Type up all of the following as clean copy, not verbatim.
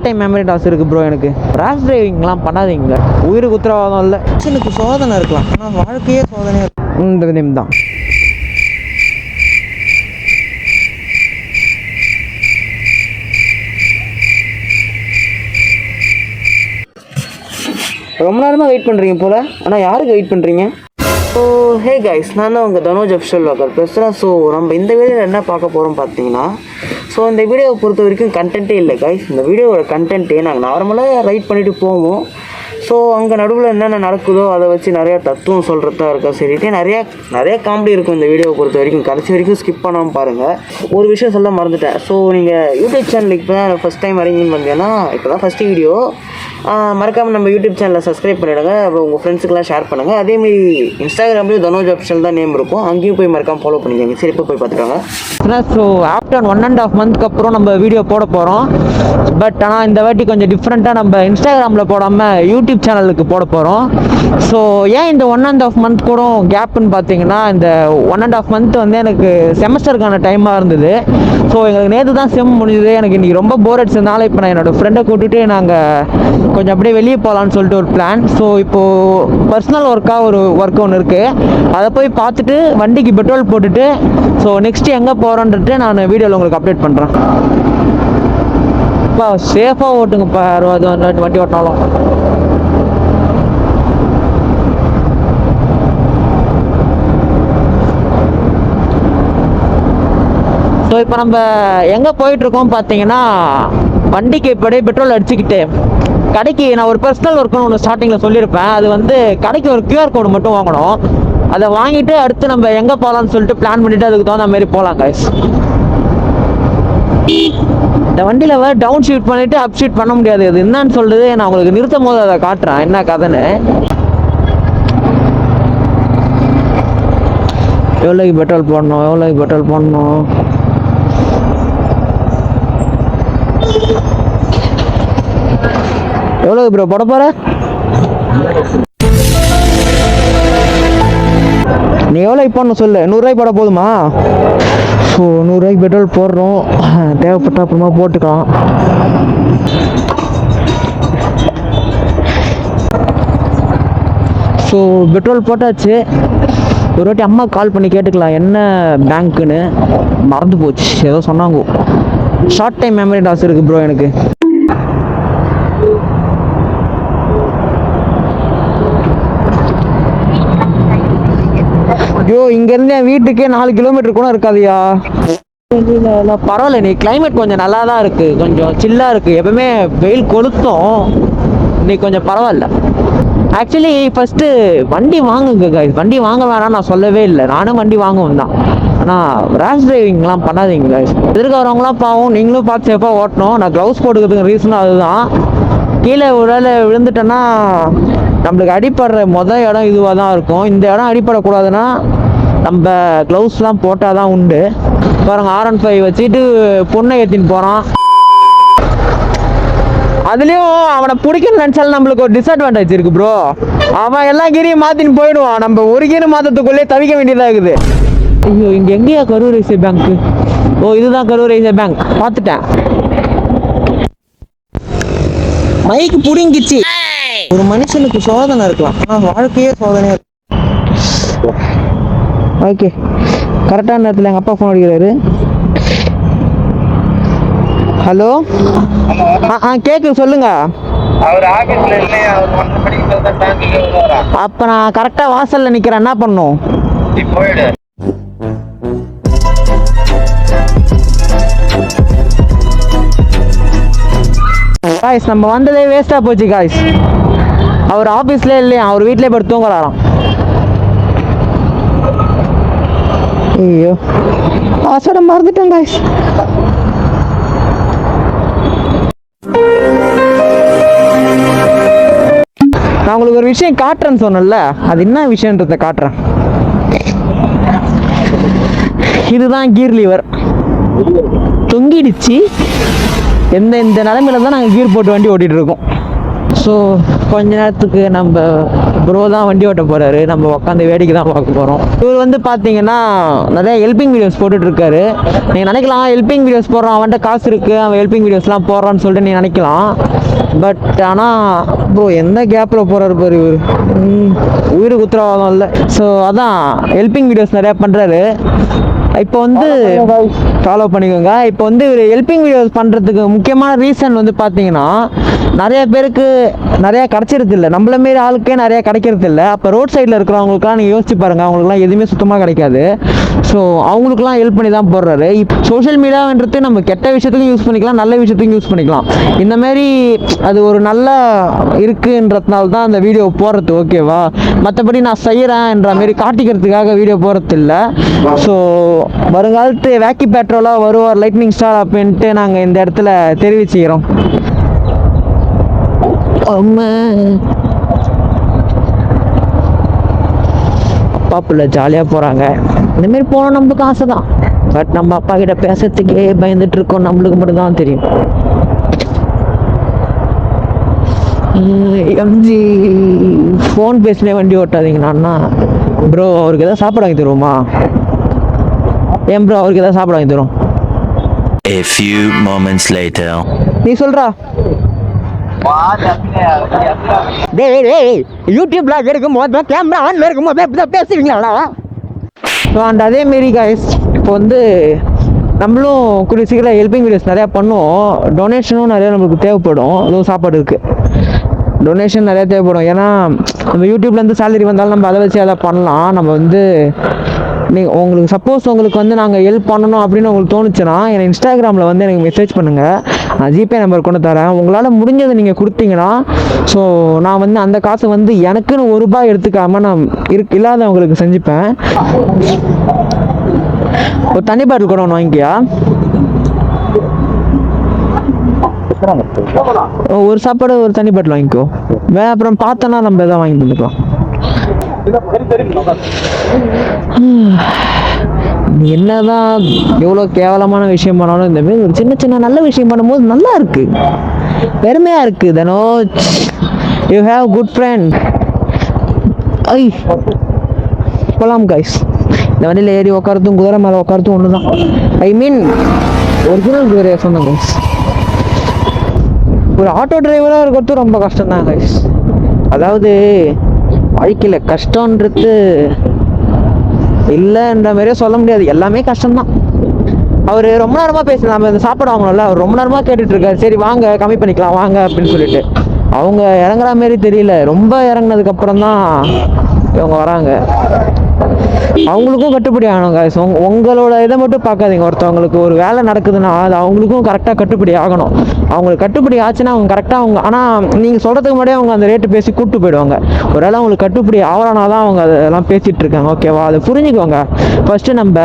Time memory loss இருக்குது bro. எனக்கு ரேஷ் டிரைவிங்லாம் பண்ணாதீங்க, உயிருக்கு உத்தரவாதம் இல்லை. எனக்கு சோதனை இருக்கலாம், ஆனால் வாழ்க்கையே சோதனையாக இருக்கும். இந்த விதம் தான். ரொம்ப நேரமாக வெயிட் பண்ணுறீங்க போல், ஆனால் யாருக்கு வெயிட் பண்ணுறீங்க? ஸோ ஹே கைஸ், நான் தான் உங்கள் தனோஜ் அஃபிஷியல் வாக்கர் பேசுகிறேன். ஸோ நம்ம இந்த வீடியோவில் என்ன பார்க்க போகிறோம் பார்த்தீங்கன்னா, ஸோ இந்த வீடியோவை பொறுத்த வரைக்கும் கண்டென்ட்டே இல்லை கைஸ். இந்த வீடியோவோட கண்டென்ட்டே நாங்கள் நார்மலாக ரைட் பண்ணிவிட்டு போவோம். ஸோ அங்கே நடுவில் என்னென்ன நடக்குதோ அதை வச்சு நிறையா தத்துவம் சொல்கிறதா இருக்கா சரிட்டு நிறைய காமெடி இருக்கும் இந்த வீடியோவை பொறுத்த வரைக்கும். கடைசி வரைக்கும் ஸ்கிப் பண்ணாமல் பாருங்கள். ஒரு விஷயம் சொல்ல மறந்துட்டேன். ஸோ நீங்கள் யூடியூப் சேனலுக்கு இப்போ தான் ஃபஸ்ட் டைம் வரீங்கன்னு பார்த்தீங்கன்னா, இப்போ தான் ஃபஸ்ட்டு வீடியோ, மறக்காமல் நம்ம யூடியூப் சேனலை சப்ஸ்கிரைப் பண்ணிவிடுங்க. அப்புறம் உங்கள் ஃப்ரெண்ட்ஸுக்கெல்லாம் ஷேர் பண்ணுங்கள். அதேமாரி இன்ஸ்டாகிராம்லேயும் தனோஜ் அஃபிஷியல் தான் நேம் இருக்கும், அங்கேயும் போய் மறக்காமல் ஃபாலோ பண்ணிக்கோங்க. சரி, இப்போ போய் பார்த்துக்கோங்க. ஸோ ஆஃப்டர் 1.5 மந்த்க்கு அப்புறம் நம்ம வீடியோ போட போகிறோம். பட் ஆனால் இந்த வாட்டி கொஞ்சம் டிஃப்ரெண்ட்டாக நம்ம இன்ஸ்டாகிராமில் போடாமல் யூடியூப் சேனலுக்கு போட போகிறோம். ஸோ ஏன் இந்த 1.5 மந்த் கூட கேப்புன்னு பார்த்தீங்கன்னா, இந்த 1.5 மந்த் வந்து எனக்கு செமஸ்டருக்கான டைமாக இருந்தது. ஸோ எங்களுக்கு நேற்று தான் செம் முடிஞ்சது. எனக்கு இன்றைக்கி ரொம்ப போர் அடிச்சதுனால இப்போ நான் என்னோடய ஃப்ரெண்டை கூட்டிகிட்டு நாங்கள் கொஞ்சம் அப்படியே வெளியே போகலான்னு சொல்லிட்டு ஒரு பிளான். ஸோ இப்போது பர்சனல் ஒர்க்காக ஒர்க் ஒன்று இருக்குது, அதை போய் பார்த்துட்டு வண்டிக்கு பெட்ரோல் போட்டுட்டு ஸோ நெக்ஸ்ட்டு எங்கே போகிறோன்றது நான் வீடியோவில் உங்களுக்கு அப்டேட் பண்ணுறேன். இப்போ சேஃபாக ஓட்டுங்கப்பா, 60 வண்டி ஓட்டினாலும். ஸோ இப்போ நம்ம எங்கே போயிட்டுருக்கோம் பார்த்தீங்கன்னா, வண்டிக்கு இப்படியே பெட்ரோல் அடிச்சுக்கிட்டு கடைக்கு நான் ஒரு பர்சனல் ஒர்க்குன்னு ஒன்று ஸ்டார்டிங்கில் சொல்லியிருப்பேன். அது வந்து கடைக்கு ஒரு QR கோடு மட்டும் வாங்கணும். அதை வாங்கிட்டு அடுத்து நம்ம எங்கே போகலான்னு சொல்லிட்டு பிளான் பண்ணிவிட்டு அதுக்கு தகுந்த மாதிரி போகலாம் கைஸ். இந்த வண்டியில் வேறு டவுன் ஷீட் பண்ணிவிட்டு அப் ஷீட் பண்ண முடியாது. அது என்னன்னு சொல்கிறது நான் உங்களுக்கு நிறுத்தும் போது அதை காட்டுறேன் என்ன கதைன்னு. எவ்வளோக்கு பெட்ரோல் போடணும் எவ்வளோ ப்ரோ போட போற? நீ எவ்வளோ போடணும் சொல்லு. 100 ரூபாய்க்கு போட போதுமா? ஸோ 100 ரூபாய்க்கு பெட்ரோல் போடுறோம், தேவைப்பட்ட அப்புறமா போட்டுக்கலாம். ஸோ பெட்ரோல் போட்டாச்சு. ஒரு வாட்டி அம்மா கால் பண்ணி கேட்டுக்கலாம் என்ன பேங்க்குன்னு, மறந்து போச்சு. ஏதோ சொன்னாங்க. ஷார்ட் டைம் மெமரி லாஸ் இருக்குது ப்ரோ எனக்கு. ஐயோ, இங்கேருந்து என் வீட்டுக்கே 4 கிலோமீட்டர் கூட இருக்காதியா. பரவாயில்ல, நீ கிளைமேட் கொஞ்சம் நல்லா தான் இருக்குது, கொஞ்சம் சில்லாக இருக்குது. எப்பவுமே வெயில் கொளுத்தும், இன்னைக்கு கொஞ்சம் பரவாயில்ல. ஆக்சுவலி ஃபஸ்ட்டு வண்டி வாங்குங்க கைஸ். வண்டி வாங்க வேணாம் நான் சொல்லவே இல்லை, நானும் வண்டி வாங்குவேன் தான். ஆனால் ரேஷ் டிரைவிங்லாம் பண்ணாதீங்க கைஸ். எதிர்க்க வரவங்களாம் பாவம், நீங்களும் பார்த்து சேஃபாக ஓட்டணும். நான் க்ளவுஸ் போட்டுக்கிறதுக்கு ரீசனும் அதுதான். கீழே விழுந்துட்டேன்னா நம்மளுக்கு அடிப்படுற இடம் இதுவாக தான் இருக்கும். இந்த இடம் அடிப்படக்கூடாதுன்னா நம்ம க்ளவுஸ்லாம் போட்டால் தான் உண்டு. பாருங்க, R15 வச்சுட்டு பொண்ணை ஏற்றின்னு போகிறான். அதுலேயும் அவனை பிடிக்கணும்னு நினச்சாலும் நம்மளுக்கு ஒரு டிஸ்அட்வான்டேஜ் இருக்குது ப்ரோ. அவன் எல்லா கீரையும் மாற்றின்னு போயிடுவான், நம்ம ஒரு கீரை மாற்றத்துக்குள்ளே தவிக்க வேண்டியதாக இருக்குது. ஐயோ, இங்கே எங்கேயா கரூர் வைசிய பேங்க்கு? ஓ, இதுதான் கரூர் வைசிய பேங்க், பார்த்துட்டேன். மைக்கு புடிங்கிச்சு. ஒரு மனுஷனுக்கு சோதனை இருக்கலாம், ஆனால் வாழ்க்கையே சோதனையாக இருக்கு. ஓகே, கரெக்டான நேரத்தில் எங்கள் அப்பா ஃபோன் அடிக்கிறாரு. ஹலோ, கேட்குது சொல்லுங்க. அப்போ நான் கரெக்டாக வாசலில் நிற்கிறேன், என்ன பண்ணும்? காய்ஸ், நம்ம வந்ததே வேஸ்ட்டாக போச்சு காய்ஸ். அவர் ஆஃபீஸ்லேயே இல்லையா, அவர் வீட்டிலே போய் தூங்கலாம். ஐயோ, பாஸ்வேர்டை மறந்துட்டேன் காய்ஸ். நான் உங்களுக்கு ஒரு விஷயம் காட்டுறேன்னு சொன்னேன்ல, அது என்ன விஷயன்றதை காட்டுறேன். இதுதான் கீர் லீவர், தொங்கிடுச்சு. இந்த நிலைமையில தான் நாங்கள் கீர் போட்டு வண்டி ஓட்டிகிட்டு இருக்கோம். ஸோ கொஞ்ச நேரத்துக்கு நம்ம ப்ரோ தான் வண்டி ஓட்ட போகிறாரு, நம்ம உட்காந்து வேடிக்கை தான் பார்க்க போகிறோம். இவர் வந்து பார்த்தீங்கன்னா நிறைய ஹெல்பிங் வீடியோஸ் போட்டுட்ருக்காரு. நீங்கள் நினைக்கலாம் ஹெல்பிங் வீடியோஸ் போடுறான், அவன்கிட்ட காசு இருக்குது, அவன் ஹெல்பிங் வீடியோஸ்லாம் போடுறான்னு சொல்லிட்டு நீங்கள் நினைக்கலாம். பட் ஆனால் ப்ரோ எந்த கேப்பில் போகிறாரு பாரு இவர், உயிருக்கு உத்தரவாதம் இல்லை. ஸோ அதான் ஹெல்பிங் வீடியோஸ் நிறையா பண்ணுறாரு. இப்போ வந்து ஃபாலோ பண்ணிக்கோங்க. இப்போ வந்து இவர் ஹெல்பிங் வீடியோஸ் பண்ணுறதுக்கு முக்கியமான ரீசன் வந்து பார்த்தீங்கன்னா நிறைய பேருக்கு நிறையா கிடச்சிருது இல்லை, நம்மள மாரி ஆளுக்கே நிறையா கிடைக்கிறது இல்லை. அப்போ ரோட் சைடில் இருக்கிறவங்களுக்குலாம் நீங்கள் யோசிச்சு பாருங்கள், அவங்களுக்குலாம் எதுவுமே சுத்தமாக கிடைக்காது. ஸோ அவங்களுக்குலாம் ஹெல்ப் பண்ணி தான் போடுறாரு. இப்போ சோஷியல் மீடியான்றது நம்ம கெட்ட விஷயத்துக்கும் யூஸ் பண்ணிக்கலாம், நல்ல விஷயத்துக்கும் யூஸ் பண்ணிக்கலாம். இந்தமாரி அது ஒரு நல்ல இருக்குன்றதுனால தான் அந்த வீடியோ போடுறது, ஓகேவா? மற்றபடி நான் செய்கிறேன்ற மாரி காட்டிக்கிறதுக்காக வீடியோ போடுறது இல்லை. ஸோ வருங்காலத்து வேக்கி பெட்ரோலாக வருவார் லைட்னிங் ஸ்டார் அப்படின்ட்டு நாங்கள் இந்த இடத்துல தெரிவிச்சுக்கிறோம். அப்பா பிள்ளை ஜாலியாக போகிறாங்க. இந்தமாரி போனால் நம்மளுக்கு ஆசை தான். பட் நம்ம அப்பா கிட்ட பேசுறதுக்கே பயந்துட்டு இருக்கோம், நம்மளுக்கு மட்டும் தான் தெரியும். எம்ஜி ஃபோன் பேசினே வண்டி ஓட்டாதீங்கண்ணா. ப்ரோ அவருக்கு எதாவது சாப்பாடு வாங்கி தருவோமா? ஏன் ப்ரோ அவருக்கு எதாவது சாப்பாடு வாங்கி தரும்? A few moments later. நீ சொல்றா. யூடியூப்ல எடுக்கும் போது கேமரா ஆன்ல இருக்கும் போது இப்படி பேசுவீங்களா? அண்ட் அதே மாரி கைஸ் இப்போ வந்து நம்மளும் கூடிய சீக்கிரம் ஹெல்பிங் வீடியோஸ் நிறையா பண்ணுவோம். டொனேஷனும் நிறையா நம்மளுக்கு தேவைப்படும். அதுவும் சாப்பாடு இருக்குது, டொனேஷன் நிறையா தேவைப்படும். ஏன்னா நம்ம யூடியூப்லேருந்து சேலரி வந்தாலும் நம்ம அதை வச்சு அதை பண்ணலாம். நம்ம வந்து உங்களுக்கு சப்போஸ் உங்களுக்கு வந்து நாங்கள் ஹெல்ப் பண்ணணும் அப்படின்னு உங்களுக்கு தோணுச்சுன்னா எனக்கு இன்ஸ்டாகிராமில் வந்து எனக்கு மெசேஜ் பண்ணுங்கள், நான் ஜிபே நம்பர் கொண்டு தரேன். உங்களால் முடிஞ்சதை நீங்கள் கொடுத்தீங்கன்னா ஸோ நான் வந்து அந்த காசை வந்து எனக்குன்னு ₹1 எடுத்துக்காமல் நான் இல்லாதவங்களுக்கு செஞ்சுப்பேன். ஒரு தண்ணி பாட்டில் கூட ஒன்று வாங்கிக்கியா? ஒரு சாப்பாடு ஒரு தண்ணி பாட்டில் வாங்கிக்கோ. அப்புறம் பார்த்தோன்னா நம்ம எதாவது வாங்கி தந்துக்கலாம். என்னதான் எவ்வளோ கேவலமான விஷயம் பண்ணாலும் இந்த மாதிரி ஒரு சின்ன சின்ன நல்ல விஷயம் பண்ணும்போது நல்லா இருக்கு, பெருமையா இருக்கு. தனோஜ் யூ ஹேவ் குட் ஃப்ரெண்ட். ஐ போலாம் கைஸ். இந்த வண்டியில் ஏறி உட்காரத்தும் குதிரை மேலே உட்காரத்தும் ஒன்று தான். ஐ மீன் ஒரிஜினல் குதிரையை சொன்னேன் கைஸ். ஒரு ஆட்டோ டிரைவராக இருக்கிறது ரொம்ப கஷ்டம் தான் கைஸ். அதாவது வாழ்க்கையில் கஷ்டன்றது இல்லைன்ற மாதிரியே சொல்ல முடியாது, எல்லாமே கஷ்டம்தான். அவர் ரொம்ப நேரமாக பேச நம்ம இந்த சாப்பாடு வாங்கணும்ல, அவர் ரொம்ப நேரமாக கேட்டுட்ருக்காரு. சரி வாங்க கம்மி பண்ணிக்கலாம் வாங்க அப்படின்னு சொல்லிட்டு அவங்க இறங்குற மாரி தெரியல. ரொம்ப இறங்கினதுக்கப்புறம் தான் இவங்க வராங்க. அவங்களுக்கும் கட்டுப்படி ஆகணும் காய்ஸ். உங்களோட இதை மட்டும் பார்க்காதீங்க. ஒருத்தவங்களுக்கு ஒரு வேலை நடக்குதுன்னா அது அவங்களுக்கும் கரெக்டாக கட்டுப்படி ஆகணும். அவங்களுக்கு கட்டுப்படி ஆச்சுன்னா அவங்க கரெக்டாக அவங்க, ஆனால் நீங்கள் சொல்கிறதுக்கு முன்னாடியே அவங்க அந்த ரேட்டு பேசி கூப்பிட்டு போயிடுவாங்க. ஒரு வேளை அவங்களுக்கு கட்டுப்படி ஆகலனா தான் அவங்க அதெல்லாம் பேசிகிட்டு இருக்காங்க, ஓகேவா? அதை புரிஞ்சுக்கோங்க. ஃபஸ்ட்டு நம்ம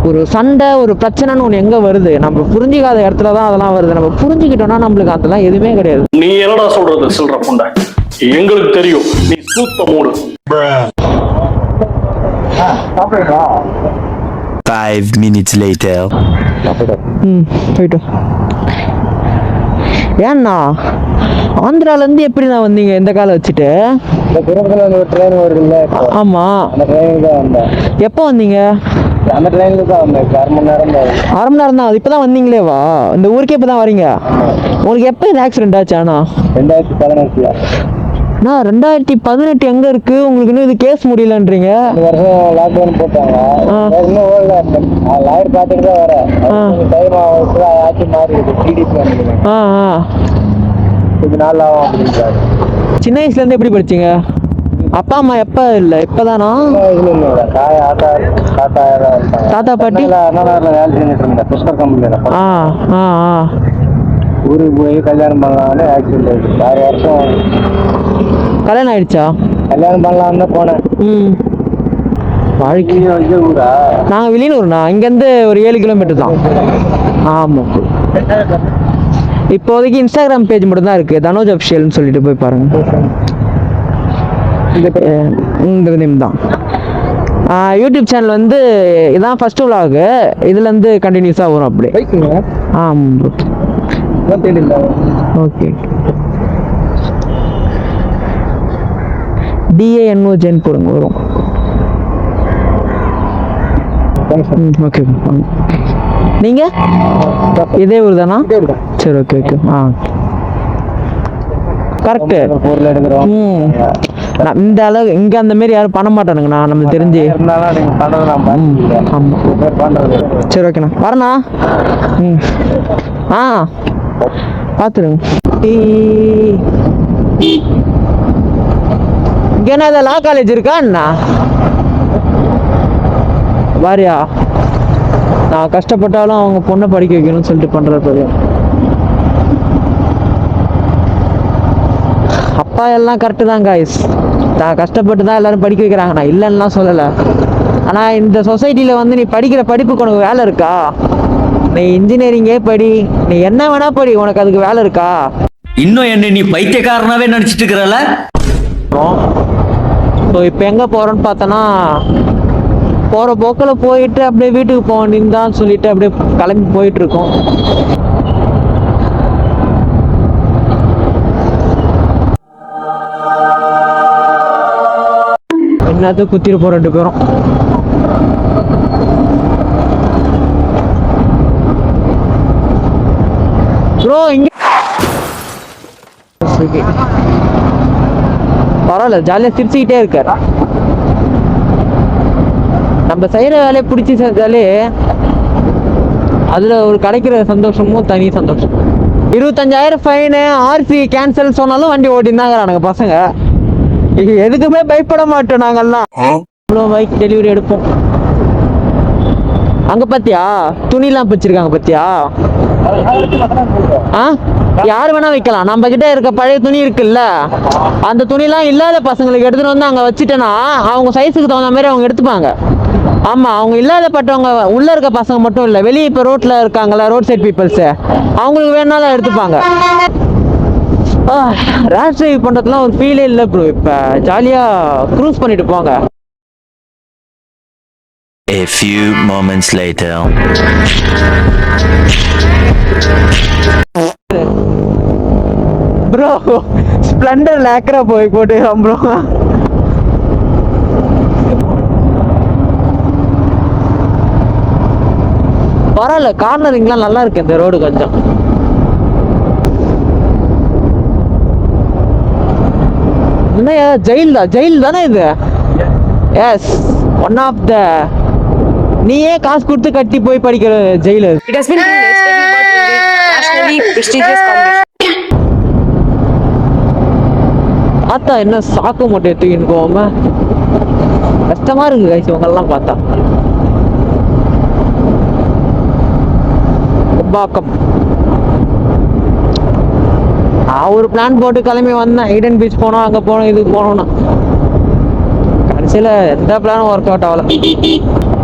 ஒரு சண்டை ஒரு பிரச்சனைன்னு ஒன்று எங்கே வருது, நம்ம புரிஞ்சிக்காத இடத்துல தான் அதெல்லாம் வருது. நம்ம புரிஞ்சுக்கிட்டோம்னா நம்மளுக்கு அதெல்லாம் எதுவுமே கிடையாது. நீ என்னடா சொல்றது சொல்ற புண்டை, எங்களுக்கு தெரியும் நீ சூத்த மூடு. 5 minutes later. போயிட்டோம். ஏன்னா ஆந்திராலேருந்து எப்படி நான் வந்தீங்க இந்த காலை வச்சுட்டு? ஆமா, எப்போ வந்தீங்க? அந்த ட்ரெயின்ல தான் வந்தேன். 1/2 மணி நேரம் தான். 1/2 மணி நேரம் தான். அது இப்பதான் வந்தீங்களேவா? இந்த ஊருக்கே இப்பதான் வரீங்க? உங்களுக்கு எப்போ இந்த ஆக்சிடென்ட் ஆச்சு? ஆனா 2018. அண்ணா 2018 எங்க இருக்கு உங்களுக்கு? இன்னும் இது கேஸ் முடியலன்றீங்க. இந்த வருஷம் லாக்டவுன் போட்டாங்க. இன்னும் லாயர் பார்த்துட்டு தான் வரேன். டைம் ஆச்சு மாறி டிடிபி கொஞ்ச நாள் ஆகும் அப்படின்றாரு. சின்ன வயசுல இருந்து எப்படி படிச்சீங்க? அப்பா அம்மா எப்ப இல்ல இப்பதானா? தாத்தா பாட்டி வேலை செஞ்சுட்டு இருந்தேன் புஷ்கர் கம்பெனியில. ஊருக்கு போய் கல்யாணம் பண்ணலாம்னு ஆக்சிடென்ட் ஆயிடுச்சு. 6 வருஷம் கல்யாணம் ஆயிடுச்சா? கல்யாணம் பண்ணலாம்னு தான் போனேன். வாழ்க்கை ஊரா? நாங்கள் வெளியூர்ண்ணா, இங்கேருந்து ஒரு 7 கிலோமீட்டர் தான். ஆமாம். இப்போதைக்கு இன்ஸ்டாகிராம் பேஜ் மட்டும் தான் இருக்குது, தனோஜ் அஃபிஷியல்னு சொல்லிட்டு போய் பாருங்கள். இந்த நேம் தான். யூடியூப் சேனல் வந்து இதான் ஃபஸ்ட்டு விலாகு, இதுலேருந்து கண்டினியூஸாக வரும் அப்படி. ஆமாம். ஓகே. DANOJன்னு போடுங்க வரும். ஓகே. நீங்க இதே ஊர் தானா? சரி ஓகே ஓகே. கரெக்டு. இந்த அளவு இங்க அந்த மாதிரி யாரும் பண்ண மாட்டானுங்கண்ணா நம்மளுக்கு தெரிஞ்சு. ஆமா சரி ஓகேண்ணா வரண்ணா. பார்த்துருங்க. இங்க என்ன லா காலேஜ் இருக்கா அண்ணா? வாரியா நான் கஷ்டப்பட்டாலும் அவங்க பொண்ணை படிக்க வைக்கணும்னு சொல்லிட்டு பண்றது. அப்பா எல்லாம் கரெக்டு தான் காய்ஸ். நான் கஷ்டப்பட்டு தான் எல்லாரும் படிக்க வைக்கிறாங்க, நான் இல்லைன்னா சொல்லலை. ஆனால் இந்த சொசைட்டியில் வந்து நீ படிக்கிற படிப்புக்கு உனக்கு வேலை இருக்கா? நீ இன்ஜினியரிங்கே படி, நீ என்ன வேணா படி, உனக்கு அதுக்கு வேலை இருக்கா? இன்னும் என்ன நீ பைத்தியக்காரனாவே நினைச்சிட்டு இருக்கிறல. ஸோ இப்போ எங்கே போகிறோன்னு பார்த்தோன்னா, போகிற போக்கில் போயிட்டு அப்படியே வீட்டுக்கு போக வேண்டியதுதான் சொல்லிட்டு அப்படியே கிளம்பி போயிட்டு இருக்கோம். என்னது குத்திட்டு போற 2 பேரும். ப்ரோ இங்க பரவாயில்ல, ஜாலியா சிரிச்சுக்கிட்டே இருக்காரு. நம்ம செய்யற வேலையை பிடிச்சி செஞ்சாலே அதுல ஒரு கிடைக்கிற சந்தோஷமும் தனி சந்தோஷம். 25,000 ஃபைனு, RC கேன்சல் சொன்னாலும் வண்டி ஓட்டிருந்தாங்க பசங்க. எதுக்குமே பயப்பட மாட்டோம் நாங்கெல்லாம். பைக் டெலிவரி எடுப்போம். அங்க பாத்தியா துணிலாம் வச்சிருக்காங்க பாத்தியா? யாரு வேணா வைக்கலாம். நம்ம கிட்ட இருக்க பழைய துணி இருக்குல்ல, அந்த துணிலாம் இல்லாத பசங்களுக்கு எடுத்துட்டு வந்து அங்க வச்சுட்டேன்னா அவங்க சைஸுக்கு தகுந்த மாதிரி அவங்க எடுத்துப்பாங்க. ஆமா, அவங்க இல்லாதப்பட்டவங்க உள்ள இருக்க பசங்க மட்டும் இல்ல, வெளியே இப்ப ரோட்ல இருக்காங்கல்ல, ரோட் சைட் பீப்புள்ஸ், அவங்களுக்கு வேணாலும் எடுத்துப்பாங்க. ரேஷ் டிரைவ் பண்றதுலாம் ஒரு ஃபீலே இல்லை ப்ரோ. இப்ப ஜாலியா க்ரூஸ் பண்ணிட்டு போங்க. A few moments later. Bro splendor லேக்கரா போய் போட்டுக்கிறோம் ப்ரோ. பரவாயில்ல, கார்னரிங்லாம் நல்லா இருக்கு இந்த ரோடு கொஞ்சம். ஜெயில் தானே இது? எஸ், ஒன் ஆஃப் த நீயே காசு கொடுத்து கட்டி போய் படிக்கிற jail. It has been nationally prestigious competition. பார்த்தா என்ன சாக்கு மூட்டை தூக்கின்னு போகாம கஷ்டமா இருக்கு கைஸ் இவங்கெல்லாம் பார்த்தா. பாக்கம் நான் ஒரு பிளான் போட்டு கிளம்பி வந்தேன். ஈடன் பீச் போனோம், அங்கே போனோம், இதுக்கு போனோம்னா கடைசியில் எந்த பிளானும் ஒர்க் அவுட் ஆகல.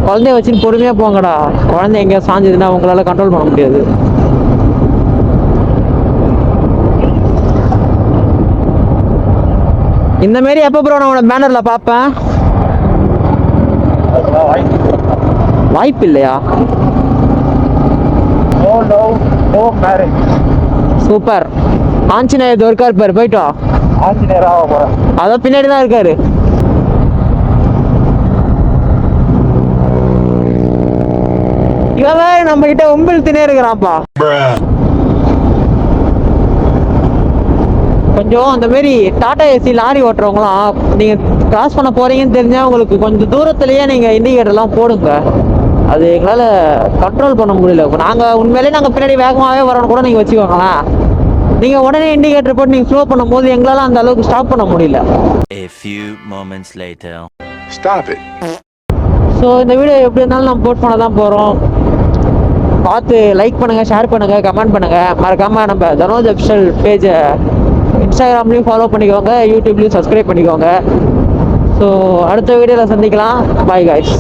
குழந்தைய வச்சுன்னு பொறுமையாக போங்கடா. குழந்தை எங்கேயா சாஞ்சதுன்னா உங்களால் கண்ட்ரோல் பண்ண முடியாது. இந்த மாரி எப்போ ப்ரோ நான் உன பேனரில் பார்ப்பேன்? வாய்ப்பு இல்லையா? சூப்பர். ஆஞ்சநேயர் துர்கா இருப்பாரு, போயிட்டு வா. அதான் பின்னாடி தான் இருக்காரு. இவன் நம்ம கிட்ட ஒம்பில் தினே இருக்கிறான்ப்பா. கொஞ்சம் அந்த மாரி டாடா ஏசி லாரி ஓட்டுறவங்களாம் நீங்க கிராஸ் பண்ண போறீங்கன்னு தெரிஞ்சா உங்களுக்கு கொஞ்சம் தூரத்திலேயே நீங்க இண்டிகேட்டர்லாம் போடுங்க. அது எங்களால் கண்ட்ரோல் பண்ண முடியல. நாங்கள் உண்மையிலேயே நாங்கள் பின்னாடி வேகமாகவே வரணும் கூட நீங்கள் வச்சுக்கோங்களேன். நீங்கள் உடனே இண்டிகேட்டர் போட்டு நீங்கள் ஸ்லோ பண்ணும் போது எங்களால் அந்த அளவுக்கு ஸ்டாப் பண்ண முடியல. A few moments later. Stop it. So இந்த வீடியோ எப்படி இருந்தாலும் நம்ம போஸ்ட் பண்ண தான் போகிறோம். பார்த்து லைக் பண்ணுங்கள், ஷேர் பண்ணுங்கள், கமெண்ட் பண்ணுங்கள். மறக்காமல் நம்ம தனோஜ் அஃபிஷியல் பேஜை இன்ஸ்டாகிராம்லேயும் ஃபாலோ பண்ணிக்கோங்க, யூடியூப்லேயும் சப்ஸ்கிரைப் பண்ணிக்கோங்க. ஸோ அடுத்த வீடியோவில் சந்திக்கலாம். Bye guys.